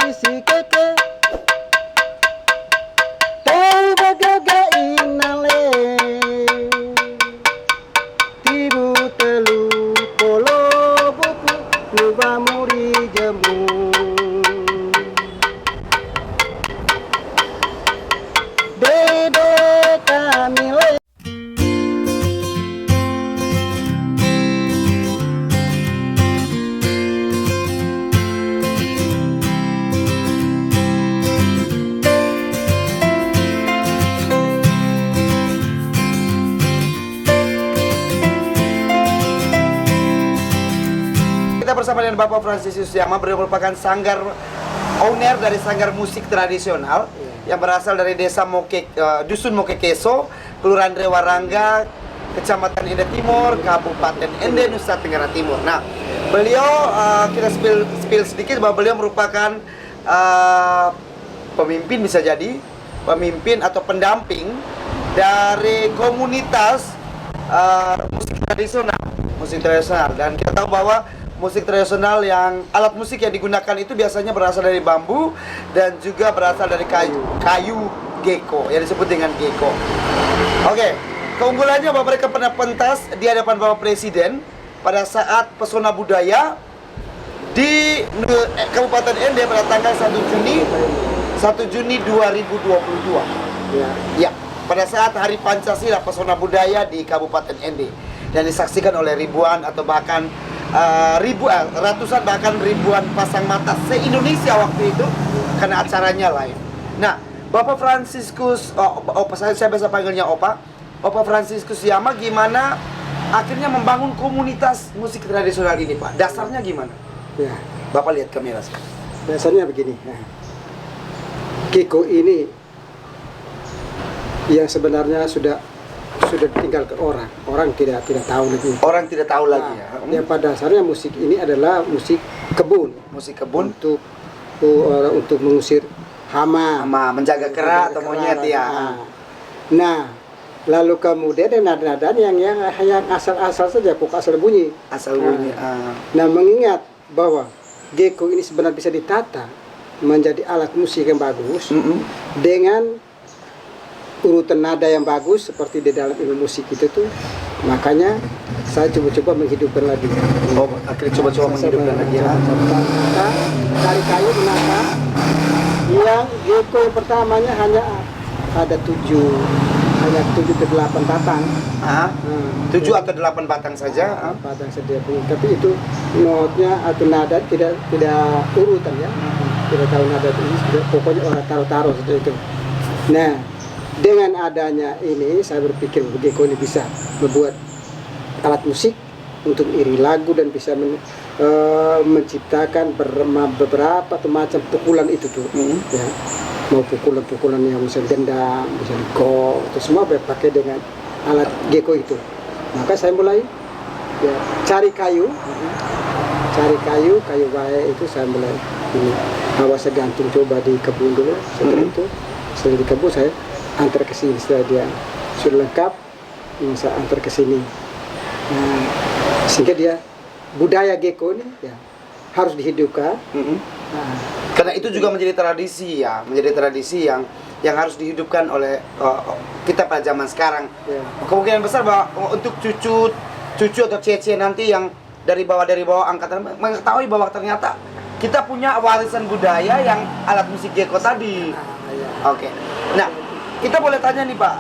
si keke teu bagaga inale tibu telu polo buku nuba muri jemu dede kamile. Kita bersama dengan Bapak Fransisius Yama, beliau merupakan owner dari sanggar musik tradisional yang berasal dari desa Dusun Mokekeso, Kelurahan Rewarangga, Kecamatan Ende Timur, Kabupaten Ende, Nusa Tenggara Timur. Nah, beliau kita spill sedikit bahwa beliau merupakan pemimpin, bisa jadi pemimpin atau pendamping dari komunitas musik tradisional, dan kita tahu bahwa musik tradisional yang alat musik yang digunakan itu biasanya berasal dari bambu dan juga berasal dari kayu gecko yang disebut dengan gecko. Oke, keunggulannya bahwa mereka pernah pentas di hadapan Bapak Presiden pada saat Pesona Budaya di Kabupaten Ende pada tanggal 1 Juni 2022. Ya, pada saat Hari Pancasila Pesona Budaya di Kabupaten Ende, dan disaksikan oleh ribuan atau bahkan ratusan bahkan ribuan pasang mata se-Indonesia waktu itu, karena acaranya live. Nah, Bapak Fransiskus, saya biasa panggilnya Opa Fransiskus Yama, gimana akhirnya membangun komunitas musik tradisional ini, Pak? Dasarnya gimana? Ya, Bapak lihat kamera sekarang. dasarnya begini. Gecko ini yang sebenarnya sudah ditinggal ke orang tidak tahu lagi. Orang tidak tahu lagi ya. Yang pada dasarnya musik ini adalah musik kebun untuk mengusir hama, menjaga kera atau monyet ya. Nah, lalu kemudian ada nada-nada yang asal-asal saja, pokok asal bunyi. Nah, mengingat bahwa gecko ini sebenarnya bisa ditata menjadi alat musik yang bagus dengan urutan nada yang bagus seperti di dalam ilmu musik itu tuh, makanya saya coba-coba menghidupkan lagi. Akhirnya coba-coba menghidupkan lagi. Dari kayu menata yang gecko yang pertamanya hanya ada 7 ke 8 batang. 7 atau 8 batang saja. Batang saja, tapi itu notnya atau nada tidak urutan ya. Tidak tahu nada itu, pokoknya orang taruh seperti itu. Nah, dengan adanya ini saya berpikir gecko ini bisa membuat alat musik untuk iri lagu dan bisa menciptakan beberapa macam pukulan itu tuh, ya. Mau pukulan yang bisa gendang, bisa gong, itu semua berpakai dengan alat gecko itu. Maka saya mulai ya, cari kayu baik itu, saya mulai ini saya gantung coba di kebun dulu. Setelah di kebun saya antar ke sini, setelah dia sudah lengkap saya antar ke sini. Sehingga dia budaya gecko ini ya harus dihidupkan. Karena itu juga menjadi tradisi ya, yang harus dihidupkan oleh kita pada zaman sekarang. Kemungkinan besar bahwa untuk cucu atau cece nanti yang dari bawah angkatan mengetahui bahwa ternyata kita punya warisan budaya yang alat musik gecko tadi. Oke. Nah, kita boleh tanya nih Pak,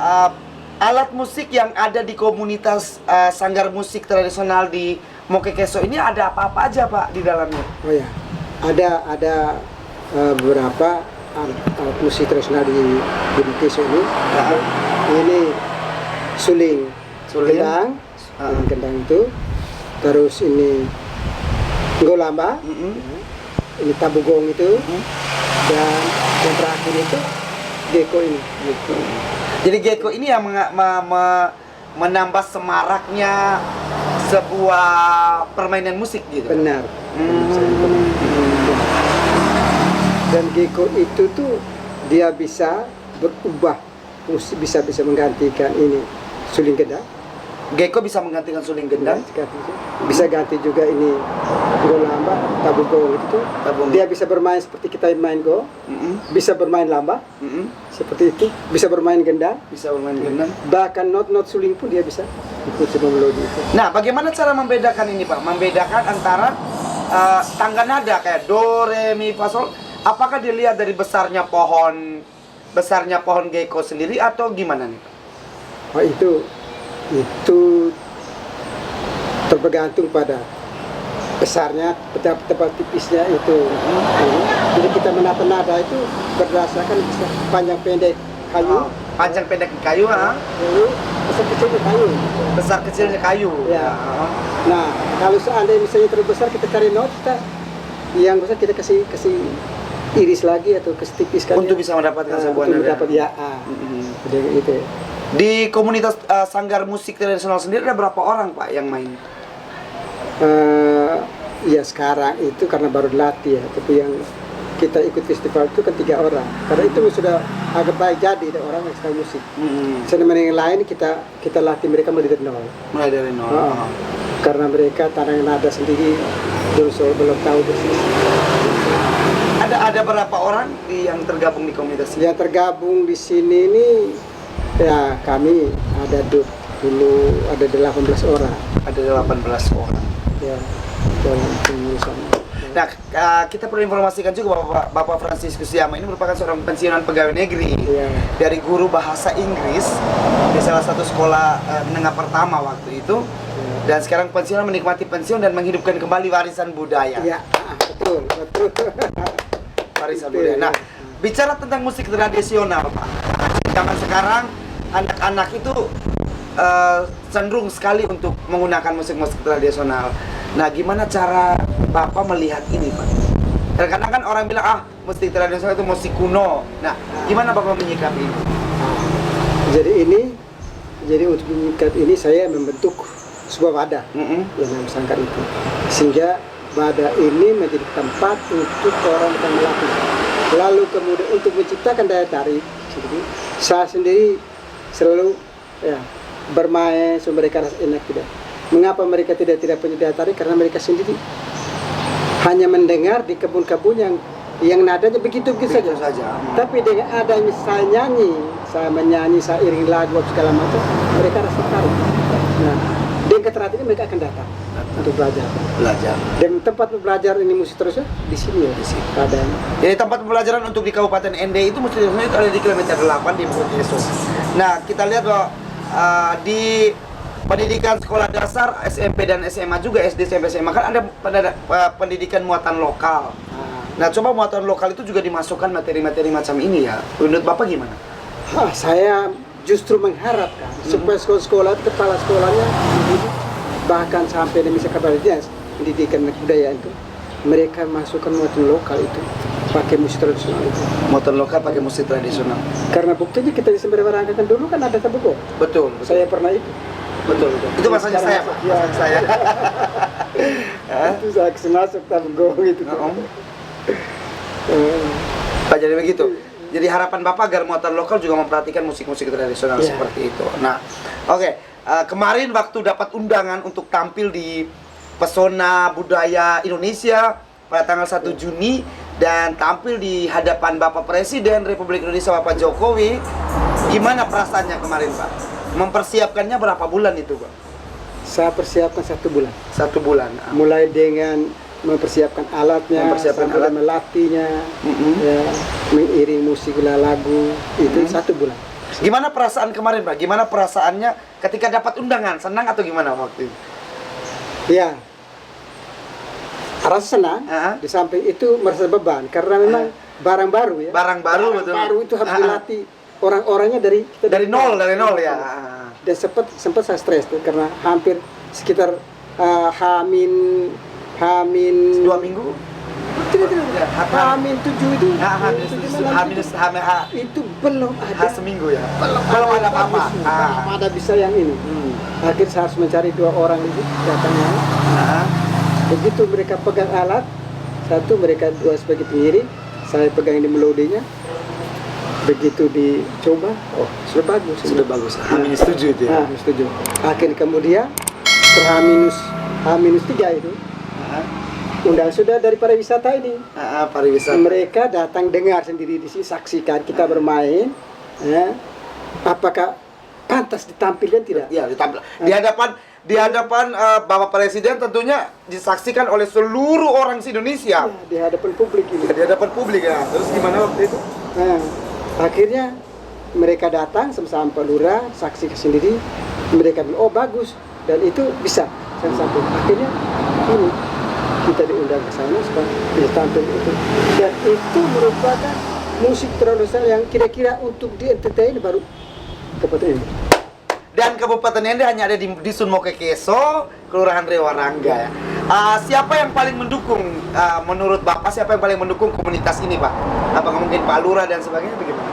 alat musik yang ada di komunitas sanggar musik tradisional di Mokekeso ini ada apa-apa aja Pak di dalamnya? Oh ya, ada beberapa alat musik tradisional di Mokekeso ini. Ini suling. Gendang itu. Terus ini golamba. Ini tabugong itu. Dan yang terakhir itu gecko ini. Jadi gecko ini yang menambah semaraknya sebuah permainan musik gitu. Benar. Dan gecko itu tuh dia bisa berubah, bisa menggantikan ini suling gendang, Gecko bisa menggantikan suling gendang. Bisa ganti juga ini go lamba, tabu go itu. Tabung. Dia bisa bermain seperti kita main go, bisa bermain lamba, seperti itu, bisa bermain gendang, Bisa bermain gendang. bahkan not suling pun dia bisa ikut sebelum melodi itu. Nah, bagaimana cara membedakan ini, Pak? Membedakan antara tangga nada kayak do, re, mi, fa, sol. Apakah dilihat dari besarnya pohon gecko sendiri atau gimana nih? Oh itu tergantung pada besarnya, tebal tipisnya itu. Jadi kita menata nada itu berdasarkan panjang pendek kayu, Panjang pendek kayu, lalu besar kecilnya kayu. besar kecilnya kayu. Ya. Nah, kalau seandainya misalnya terlalu besar, kita cari not, yang besar kita kasih iris lagi atau kasih tipis kan. Untuk bisa mendapatkan sebuah untuk nada. dapat ya. Jadi gitu. Di komunitas sanggar musik tradisional sendiri ada berapa orang, Pak, yang main? Ya sekarang itu karena baru dilatih ya, tapi yang kita ikut festival itu kan 3 orang. Karena itu sudah agak baik jadi ada orang yang suka musik. Seniman yang lain kita latih mereka mulai dari nol. Mulai dari nol. Karena mereka tanah nada sendiri belum tahu persis. Ada berapa orang yang tergabung di komunitas ini? Yang tergabung di sini ini ya kami ada dulu ada 18 orang. Ada 18 orang. Ya, dalam pengurusan. Nah, kita perlu informasikan juga bahwa Bapak Franciscus Yama ini merupakan seorang pensiunan pegawai negeri dari guru bahasa Inggris di salah satu sekolah menengah pertama waktu itu. Dan sekarang pensiunan menikmati pensiun dan menghidupkan kembali warisan budaya. Ya, betul. Warisan budaya. Nah, bicara tentang musik tradisional, Pak. Zaman sekarang anak-anak itu cenderung sekali untuk menggunakan musik-musik tradisional. Nah, gimana cara Bapak melihat ini, Pak? Kadang-kadang kan orang bilang, musik tradisional itu musik kuno. Nah, gimana Bapak menyikapi ini? Jadi untuk menyikapi ini saya membentuk sebuah wadah yang namanya sanggar itu. Sehingga wadah ini menjadi tempat untuk orang yang melatih. Lalu kemudian untuk menciptakan daya tarik, saya sendiri selalu bermain supaya mereka rasa enak tidak. Mengapa mereka tidak punya daya tarik? Karena mereka sendiri hanya mendengar di kebun-kebun yang nadanya begitu saja. Tapi dengan adanya saya menyanyi, saya iring lagu segala macam, mereka rasa tertarik. Nah, dengan ketertarikan mereka akan datang untuk belajar. Dan tempat belajar ini musik terus di sini ya. Di sini. Jadi tempat pembelajaran untuk di Kabupaten ND itu musik tradisional itu ada di kilometer 8 di Bukit Yesus. Nah, kita lihat bahwa di pendidikan sekolah dasar, SMP dan SMA juga, SD, SMP, SMA kan ada pendidikan muatan lokal. Nah, coba muatan lokal itu juga dimasukkan materi-materi macam ini ya. Menurut Bapak gimana? Saya justru mengharapkan supaya sekolah-sekolah, kepala sekolahnya, bahkan sampai di misalkan pendidikan budaya itu, mereka masukkan muatan lokal itu, pakai musik tradisional itu. Muatan lokal pakai musik tradisional. Karena buktinya kita di Semberbarangka kan dulu kan ada tabuko. Betul. Saya pernah itu. Betul. Itu masanya saya, Pak. Masanya saya. Itu saya masuk tabuko gitu. Pak, jadi begitu. Jadi harapan Bapak agar muatan lokal juga memperhatikan musik-musik tradisional seperti itu. Nah, oke. Kemarin waktu dapat undangan untuk tampil di Pesona Budaya Indonesia pada tanggal 1 Juni dan tampil di hadapan Bapak Presiden Republik Indonesia Bapak Jokowi, gimana perasaannya kemarin, Pak? Mempersiapkannya berapa bulan itu, Pak? Saya persiapkan 1 bulan. 1 bulan. Mulai dengan mempersiapkan alatnya, sampai melatihnya, mengiring musik lagu itu 1 bulan. Gimana perasaan kemarin, Pak? Gimana perasaannya ketika dapat undangan? Senang atau gimana waktu itu? Ya, rasa senang. Di samping itu merasa beban karena memang barang baru ya. Barang baru, betul. Baru itu harus dilatih orang-orangnya dari nol ya. Dan sempat saya stres tuh karena hampir sekitar Hamin 2 minggu. Tidak. Hamin 7 itu. Itu belum ada. Seminggu ya. Belum ada apa-apa. Ada bisa yang ini. Akhirnya saya harus mencari 2 orang itu datangnya. Begitu mereka pegang alat, satu mereka 2 sebagai pengiring, saya pegang ini melodinya. begitu dicoba, oh sudah bagus. Sudah bagus. Amin setuju itu ya. Nah, setuju. Akhirnya kemudian H-3 itu undang sudah dari pariwisata ini. Pariwisata. Mereka datang dengar sendiri di sini, saksikan kita bermain. Ya. Apakah pantas ditampilkan tidak? Ya, di hadapan Bapak Presiden tentunya disaksikan oleh seluruh orang Indonesia. Ya, di hadapan publik ini. Di hadapan publik ya. Terus gimana waktu itu? Nah, akhirnya mereka datang sama-sama Pak Lurah, saksikan sendiri. Mereka bilang, oh bagus, dan itu bisa. Sampai akhirnya ini kita diundang ke sana supaya bisa tampil itu. Dan itu merupakan musik tradisional yang kira-kira untuk di entertain baru Kabupaten ini. Dan Kabupaten Ende hanya ada di Dusun Mokekeso, Kelurahan Rewarangga ya. Siapa yang paling mendukung, menurut Bapak siapa yang paling mendukung komunitas ini Pak? Apakah mungkin Pak Lurah dan sebagainya bagaimana?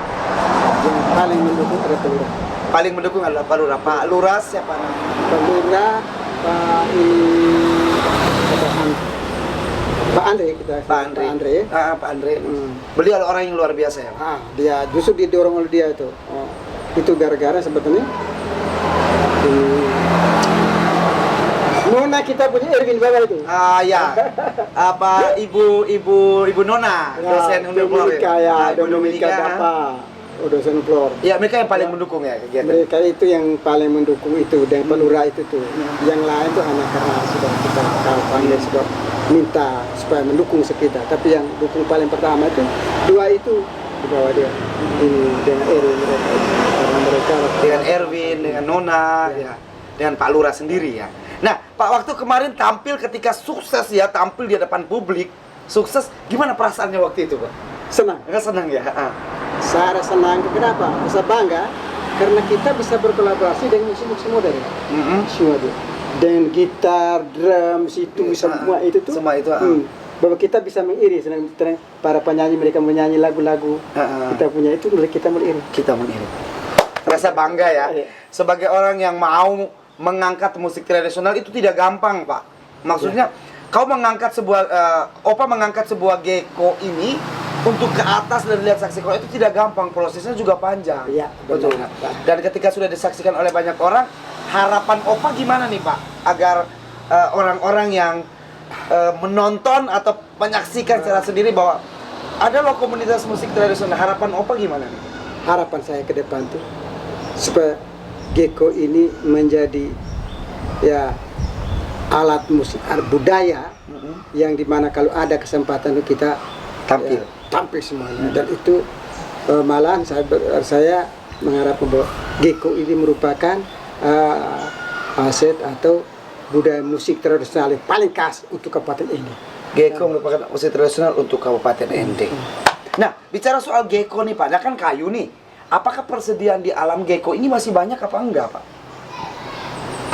Yang paling mendukung adalah Pak Lurah. Paling mendukung adalah Pak Lurah. Pak Lurah siapa namanya? Pak Lurah, Pak Andre kita. Pak Andre. Pak Andre. Beliau orang yang luar biasa ya. Dia justru didorong oleh dia itu. Itu gara-gara sebetulnya Nona kita punya Erwin Baba itu. Ya. Apa Ibu Nona, dosen Dominika ya, Ibu Dominika Dapa, dosen Flor. Ya, mereka yang paling mendukung ya kegiatan. Mereka itu yang paling mendukung itu, dan Pak Lurah itu tuh. Yang lain tuh hanya karena sudah kita panggil, sudah minta supaya mendukung sekitar. Tapi yang dukung paling pertama itu dua itu di bawah dia. Ini dengan Erwin mereka dengan Erwin, dengan Nona, ya. Dengan Pak Lurah sendiri ya. Nah, Pak, waktu kemarin tampil ketika sukses ya, tampil di hadapan publik, sukses, gimana perasaannya waktu itu, Pak? Senang. Senang ya? Saya senang, kenapa? Saya bangga, karena kita bisa berkolaborasi dengan musik-musik modern. Semua itu. Dengan gitar, drum, situ, semua itu tuh. Semua itu. Bahwa kita bisa mengiring, para penyanyi mereka menyanyi lagu-lagu. Kita punya itu, kita mengiring. Kita mengiring. Rasa bangga ya. Sebagai orang yang mau mengangkat musik tradisional itu tidak gampang, Pak. Maksudnya, kau mengangkat sebuah Opa mengangkat sebuah geko ini untuk ke atas dan lihat saksi kau itu tidak gampang, prosesnya juga panjang. Iya, betul. Dan ketika sudah disaksikan oleh banyak orang, harapan Opa gimana nih, Pak, agar orang-orang yang menonton atau menyaksikan secara sendiri bahwa ada loh komunitas musik tradisional, harapan Opa gimana nih? Harapan saya ke depan tuh supaya geko ini menjadi ya alat musik budaya yang dimana kalau ada kesempatan kita tampil semuanya. Dan itu malahan saya mengharapkan bahwa geko ini merupakan aset atau budaya musik tradisional yang paling khas untuk Kabupaten Ende. Geko merupakan musik tradisional untuk Kabupaten Ende. Nah, bicara soal geko nih Pak, nah kan kayu nih. Apakah persediaan di alam geko ini masih banyak apa enggak, Pak?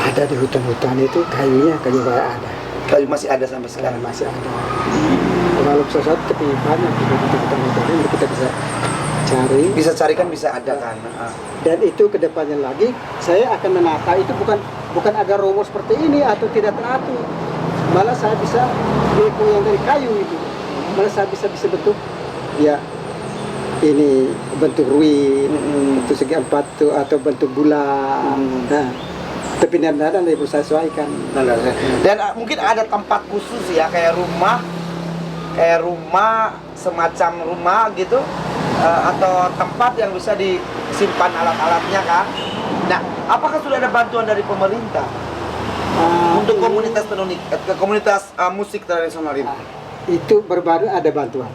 Ada di hutan-hutan itu kayu banyak ada. Kayu masih ada sampai sekarang? Masih ada. Kalau sesuatu tapi banyak di hutan-hutan ini kita bisa cari. Bisa carikan, bisa ada kan. Dan itu kedepannya lagi saya akan menata itu bukan agar rumus seperti ini atau tidak teratur. Malah saya bisa geko yang dari kayu itu. Malah saya bisa bentuk ya ini bentuk ruin, bentuk segi empat tuh, atau bentuk bulan. Nah, tapi benar-benar ibu saya sesuaikan. Dan mungkin ada tempat khusus ya, kayak rumah semacam rumah gitu, atau tempat yang bisa disimpan alat-alatnya kan. Nah, apakah sudah ada bantuan dari pemerintah untuk komunitas musik tradisional ini? Itu baru ada bantuan.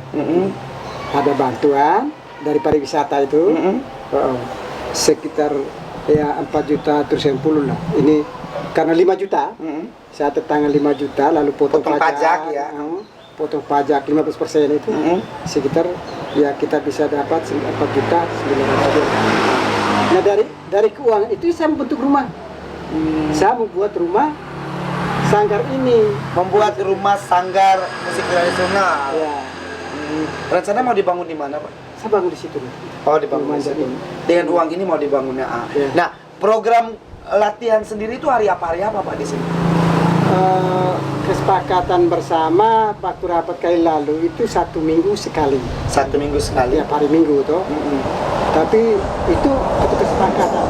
Ada bantuan dari pariwisata itu sekitar ya 4.360.000 lah. Ini karena 5 juta, saya tanggal 5 juta lalu potong pajak ya. Potong pajak 15% itu sekitar ya kita bisa dapat 4.900.000. Nah dari keuangan itu saya membentuk rumah. Saya membuat rumah sanggar ini. Membuat rumah sanggar musik tradisional. Ya. Rencana mau dibangun di mana, Pak? Saya bangun di situ. Oh, dibangun di situ. Dengan uang ini mau dibangunnya. Ya. Nah, program latihan sendiri itu hari apa Pak di sini? kesepakatan bersama waktu rapat kali lalu itu 1 minggu sekali. 1 minggu sekali. Tiap hari minggu toh. Tapi itu satu kesepakatan.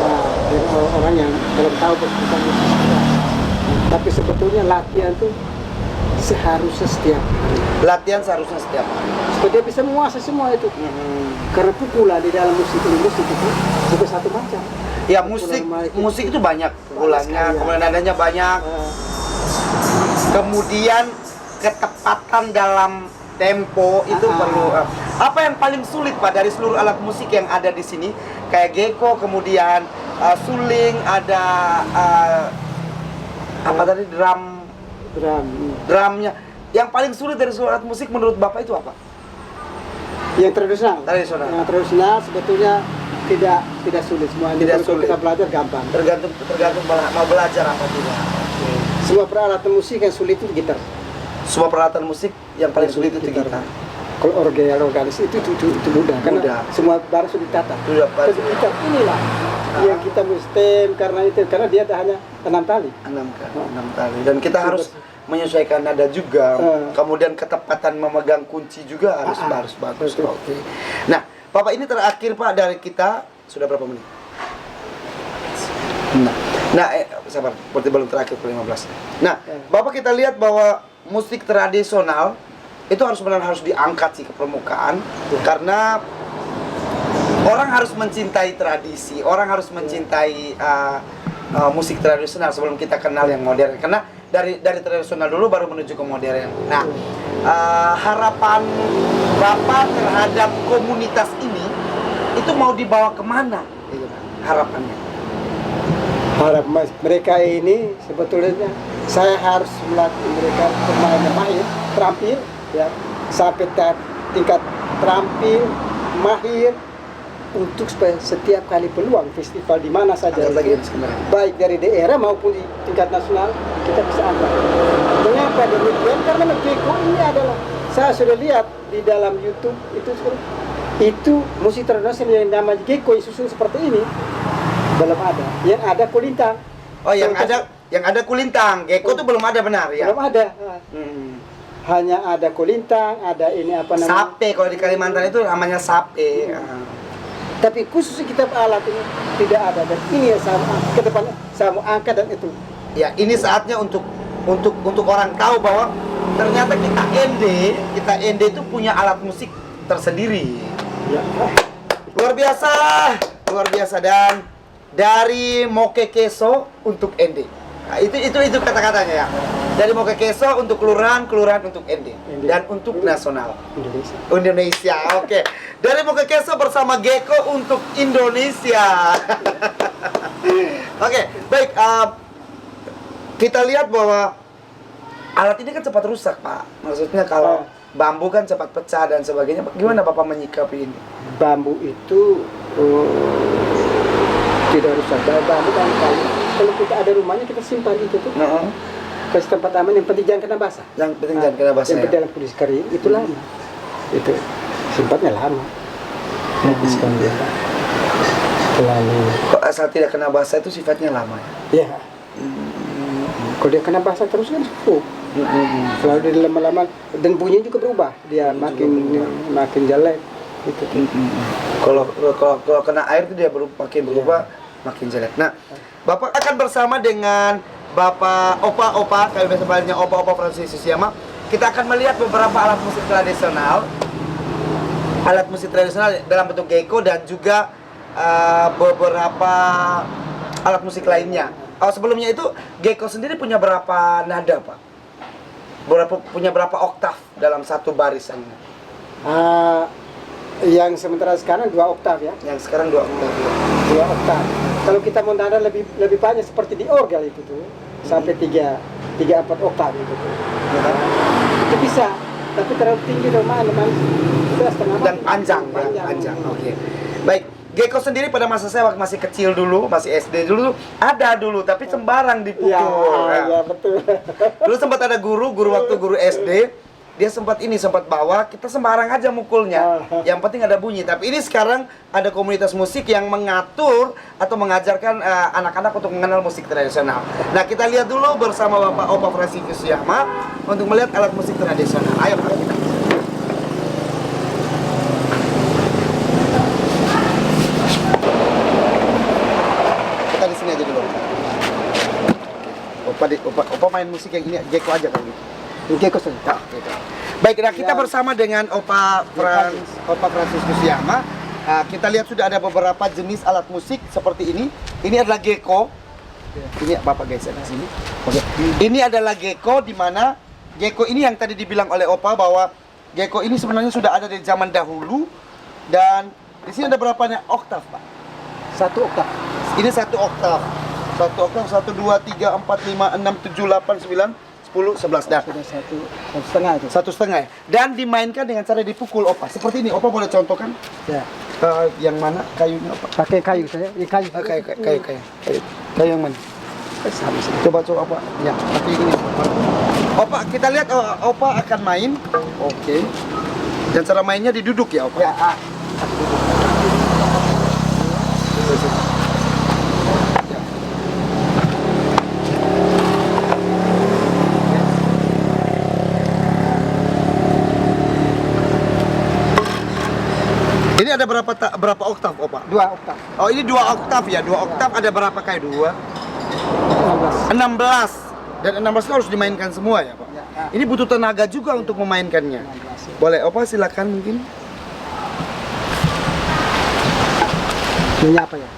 Nah, dari orang yang belum tahu tentang musik. Tapi sebetulnya latihan tuh seharusnya setiap hari. Latihan seharusnya setiap hari. Supaya dia bisa menguasai semua itu. Karena pukulan di dalam musik itu bukan satu macam. Ya musik itu banyak pukulannya, kemudian nadanya banyak. Kemudian ketepatan dalam tempo itu perlu. Apa yang paling sulit Pak dari seluruh alat musik yang ada di sini? Kayak geko, kemudian suling, ada apa tadi drumnya. Yang paling sulit dari seluruh alat musik menurut Bapak itu apa? Yang tradisional. Yang tradisional sebetulnya tidak sulit semua. Tidak kalau sulit. kita belajar gampang. Tergantung mau belajar apa tidak. Semua peralatan musik yang sulit itu gitar. Semua peralatan musik yang paling sulit itu gitar. Kalau organis itu mudah. Karena semua barang sudah ditata. Tapi gitar inilah yang kita mesti karena dia hanya 6 tali. 6 tali. Dan kita harus menyesuaikan nada juga. Kemudian ketepatan memegang kunci juga harus bagus. Oke. Nah, Bapak ini terakhir Pak dari kita sudah berapa menit? Sabar, berarti belum terakhir ke 15. Nah, Bapak kita lihat bahwa musik tradisional itu harus diangkat sih ke permukaan karena orang harus mencintai tradisi, orang harus mencintai musik tradisional sebelum kita kenal yang modern. Karena dari tradisional dulu baru menuju ke modern. Nah, harapan Bapak terhadap komunitas ini itu mau dibawa kemana? Harapannya? Harap mereka ini sebetulnya saya harus melatih mereka pemain mahir, terampil, ya, sampai tingkat terampil, mahir, untuk supaya setiap kali peluang festival di mana saja, baik dari daerah maupun di tingkat nasional, kita bisa angkat. Mengapa demikian? Karena geko ini adalah, saya sudah lihat di dalam YouTube itu musik tradisional yang namanya geko yang susun seperti ini belum ada. Yang ada kulintang. Oh, yang ada kulintang. Geko itu belum ada, benar ya? Belum ada. Hanya ada kulintang, ada ini apa namanya? Sape, kalau di Kalimantan itu namanya sape. Tapi khusus kita alat ini tidak ada, dan ini yang ke depan saya mau angkat dan itu. Ya, ini saatnya untuk orang tahu bahwa ternyata kita ND itu punya alat musik tersendiri. Ya. Luar biasa dan dari Mokekeso untuk ND. Nah, itu kata-katanya ya. Dari Mokekeso untuk kelurahan untuk ND dan untuk nasional Indonesia. Oke. Dari Mokekeso bersama Geko untuk Indonesia. Oke, baik. Kita lihat bahwa alat ini kan cepat rusak, Pak. Maksudnya kalau bambu kan cepat pecah dan sebagainya. Gimana Bapak menyikapi ini? Bambu itu tidak rusak. Bambu kan kalau kita ada rumahnya kita simpan itu tuh. Kasih tempat aman, yang penting jangan kena basah. Yang penting jangan kena basah. Yang penting dalam kondisi kering itu lama. Itu simpannya lama. Habiskan dia. Lalu kok asal tidak kena basah itu sifatnya lama ya? Ya. Kalau dia kena basah terus kan sepuh. Selalu dia lama-lama dan bunyinya juga berubah. Dia makin jelek. Gitu. Kalau kena air itu dia makin berubah, makin jelek. Nah, Bapak akan bersama dengan Bapak Opa, kami biasa panggilnya Opa Francis Susiyama. Kita akan melihat beberapa alat musik tradisional dalam bentuk geko dan juga beberapa alat musik lainnya. Sebelumnya itu geko sendiri punya berapa nada, Pak? Punya berapa oktav dalam satu barisan? Yang sementara sekarang 2 oktav ya. Yang sekarang 2 oktav. 2 oktav. Kalau kita mau nada lebih banyak seperti di orgel itu tuh, sampai 3-4 oktav itu tuh. Itu bisa, tapi terlalu tinggi normal sudah setengah dan panjang. Oke. Baik, geko sendiri pada masa saya waktu masih kecil dulu, masih SD dulu ada tapi sembarang dipukul. Ya, betul. Dulu sempat ada guru waktu guru SD dia sempat bawa, kita sembarang aja mukulnya. Yang penting ada bunyi. Tapi ini sekarang ada komunitas musik yang mengatur atau mengajarkan anak-anak untuk mengenal musik tradisional. Nah, kita lihat dulu bersama Bapak Opa Franciscus Yama untuk melihat alat musik tradisional. Ayo Pak, kita. Kita di sini aja dulu. Opa main musik yang ini Geko aja kali. Geko saja. Ya, gitu. Baik, nah kita bersama dengan Opa Franciscus Yama. Kita lihat sudah ada beberapa jenis alat musik seperti ini. Ini adalah Geko. Ini Bapak geser di sini. Oke. Ini adalah Geko, di mana Geko ini yang tadi dibilang oleh Opa bahwa Geko ini sebenarnya sudah ada dari zaman dahulu. Dan di sini ada berapa oktav, Pak? 1 oktav. Ini 1 oktav. 1 oktav 1 2 3 4 5 6 7 8 9 10, 11 dah. Sudah satu setengah itu. 1,5 ya. Dan dimainkan dengan cara dipukul, Opa. Seperti ini, Opa boleh contohkan? Ya. Yang mana kayunya, Opa? Pakai kayu saya. Ini kayu. Kayu yang mana? Coba Opa. Ya, pakai ini. Opa, kita lihat Opa akan main. Oke. Dan cara mainnya diduduk ya, Opa? Ya. Ini ada berapa oktav, Opa? 2 oktav. Oh, ini 2 oktav ya. 2 oktav ada berapa kayu? 16. 16. Dan 16 itu harus dimainkan semua ya, Pak? Ya. Ini butuh tenaga juga untuk memainkannya. 16. Boleh, Opa silakan mungkin. Ini apa ya?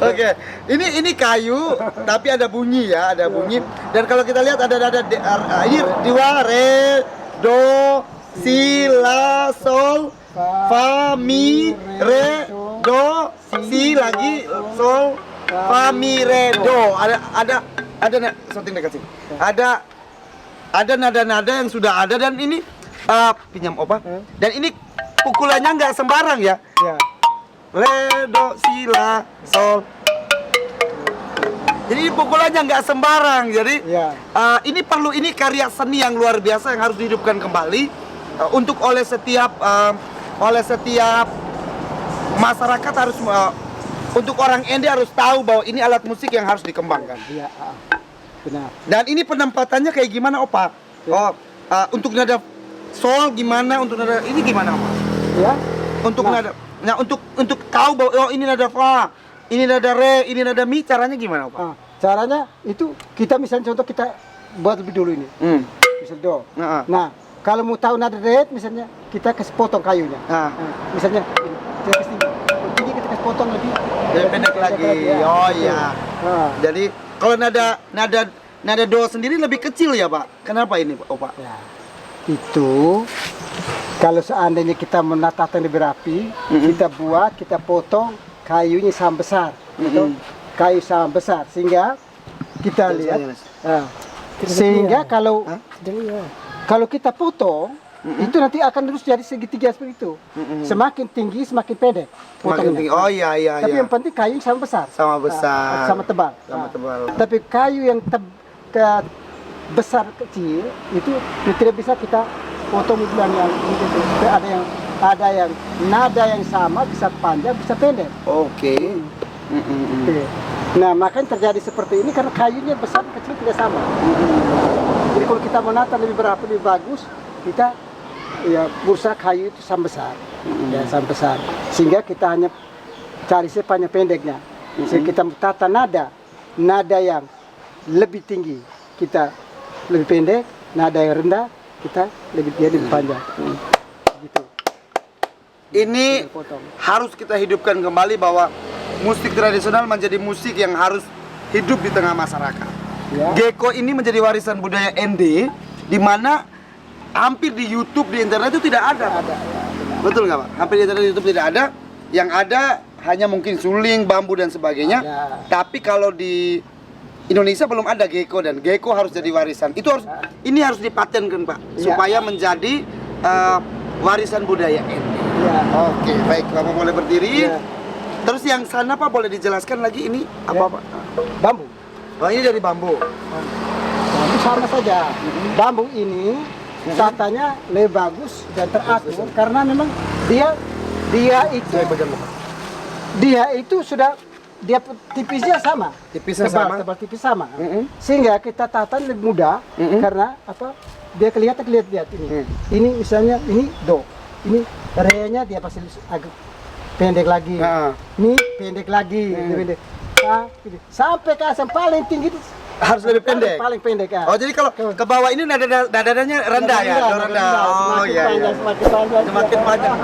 Oke, ini kayu, tapi ada bunyi ya, ada bunyi. Dan kalau kita lihat ada ini dua, re, do, si, la, sol, fa, mi, re, do, si lagi, sol, fa, mi, re, do. Ada something dekat sini. Ada nada-nada yang sudah ada dan ini pinjam Opa. Dan ini pukulannya nggak sembarang ya. Ya. Re, do, si, la, sol. Jadi pukulannya nggak sembarang. Jadi Ya. ini karya seni yang luar biasa yang harus dihidupkan kembali untuk oleh setiap masyarakat harus untuk orang Ende harus tahu bahwa ini alat musik yang harus dikembangkan. Ya. Benar. Dan ini penempatannya kayak gimana, Opa? Ya. Untuk nada sol gimana, untuk nada ini gimana, Opa? Ya. Untuk Nah. nada, nah untuk tahu bahwa oh ini nada fa, ini nada re, ini nada mi, caranya gimana, Opa? Caranya itu kita misalnya contoh kita buat lebih dulu ini. Misal do. Nah, kalau mau tahu nada re misalnya kita kasih potong kayunya. Misalnya kita kasih tinggi, kita kasih potong lebih Pendek lagi. ya. Oh iya. Jadi kalau nada do sendiri lebih kecil ya, Pak? Kenapa ini, Opa? Ya. Itu kalau seandainya kita menatatan lebih rapi, kita potong kayunya sama besar, gitu. Kayu sama besar sehingga kita lihat, sehingga kalau kita potong itu nanti akan terus jadi segitiga seperti itu, semakin tinggi semakin pendek. Semakin tinggi. Oh iya. Tapi yang penting kayu sama besar, sama besar, sama tebal. sama tebal. Tapi kayu yang besar kecil itu tidak bisa kita potong bilang yang gitu. Ada yang nada yang sama bisa panjang bisa pendek. Oke. Oke. Nah makanya terjadi seperti ini karena kayunya besar kecil tidak sama. Jadi kalau kita menata lebih berapi lebih bagus, kita ya berusaha kayu itu sama besar, ya sama besar. Sehingga kita hanya cari sepanjang pendeknya. Sehingga kita tata nada yang lebih tinggi kita lebih pendek, nada yang rendah kita lebih panjang. Gitu. Ini harus kita hidupkan kembali bahwa musik tradisional menjadi musik yang harus hidup di tengah masyarakat. Ya. Geko ini menjadi warisan budaya ND, di mana hampir di YouTube, di internet itu tidak ada. Betul nggak, Pak? Hampir di internet, di YouTube tidak ada. Yang ada hanya mungkin suling, bambu dan sebagainya. Tapi kalau di Indonesia belum ada Geko, dan Geko harus jadi warisan. Itu harus, ini harus dipatenkan, Pak, supaya menjadi warisan budaya ND. Oke, baik, Bapak boleh berdiri. Terus yang sana, Pak, boleh dijelaskan lagi ini apa, Pak? Bambu. Oh, ini dari bambu. Bambu sama saja. Bambu ini tatanya lebih bagus dan teratur karena memang dia itu sudah tipisnya sama. Tebal tipis sama. Sehingga kita tata lebih mudah karena apa? Dia kelihatan ini. Ini misalnya ini do. Ini re-nya dia pasti agak pendek lagi. Ini pendek lagi, pendek. Sampai ke asam paling tinggi itu harus lebih pendek. Paling pendek ya. Oh, jadi kalau ke bawah ini nadanya rendah ya? Rendah. Oh iya. Semakin panjang. Semakin panjang.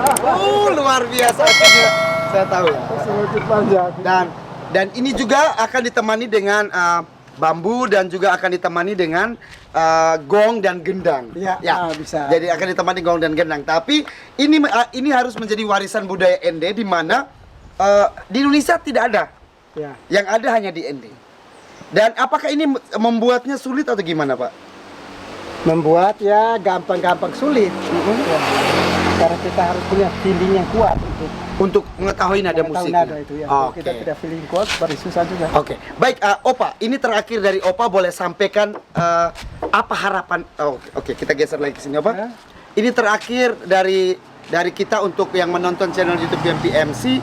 Luar biasa artinya. Saya tahu ya. Semakin panjang. Dan ini juga akan ditemani dengan bambu dan juga akan ditemani dengan gong dan gendang. Ya. Bisa. Jadi akan ditemani gong dan gendang. Tapi ini harus menjadi warisan budaya ND, di mana di Indonesia tidak ada. Ya. Yang ada hanya di ND. Dan apakah ini membuatnya sulit atau gimana, Pak? Membuat ya gampang-gampang sulit. Ya. Karena kita harus punya feeling yang kuat untuk mengetahui nada musik. Nada itu ya. Kalau kita tidak feeling kuat, baru susah juga. Oke. Baik, Opa, ini terakhir dari Opa, boleh sampaikan apa harapan? Oke, kita geser lagi ke sini, Opa. Ini terakhir dari kita untuk yang menonton channel YouTube BMPMC.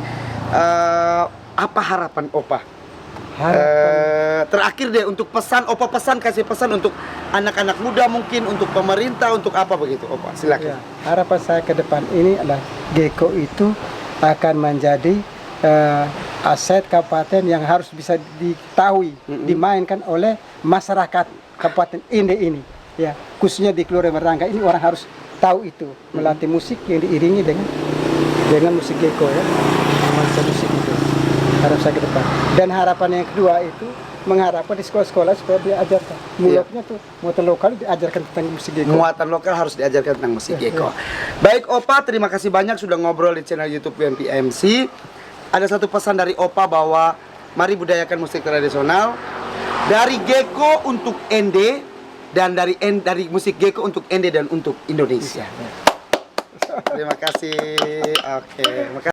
Apa harapan Opa? Terakhir deh, untuk pesan, Opa kasih pesan untuk anak-anak muda, mungkin untuk pemerintah, untuk apa begitu, Opa? Silakan. Ya, harapan saya ke depan ini adalah Geko itu akan menjadi aset kabupaten yang harus bisa diketahui, dimainkan oleh masyarakat Kabupaten ini. Ya, khususnya di Kelurahan Merangga ini orang harus tahu itu, melatih musik yang diiringi dengan musik Geko ya. Musik itu harap saya ke depan. Dan harapan yang kedua itu mengharapkan di sekolah-sekolah supaya diajarkan mulutnya tuh muatan lokal, diajarkan tentang musik Geko. Muatan lokal harus diajarkan tentang musik Geko. Baik, Opa, terima kasih banyak sudah ngobrol di channel YouTube BMPMC. Ada satu pesan dari Opa bahwa mari budayakan musik tradisional dari Geko untuk ND, dan dari musik Geko untuk ND dan untuk Indonesia. Terima kasih. Oke.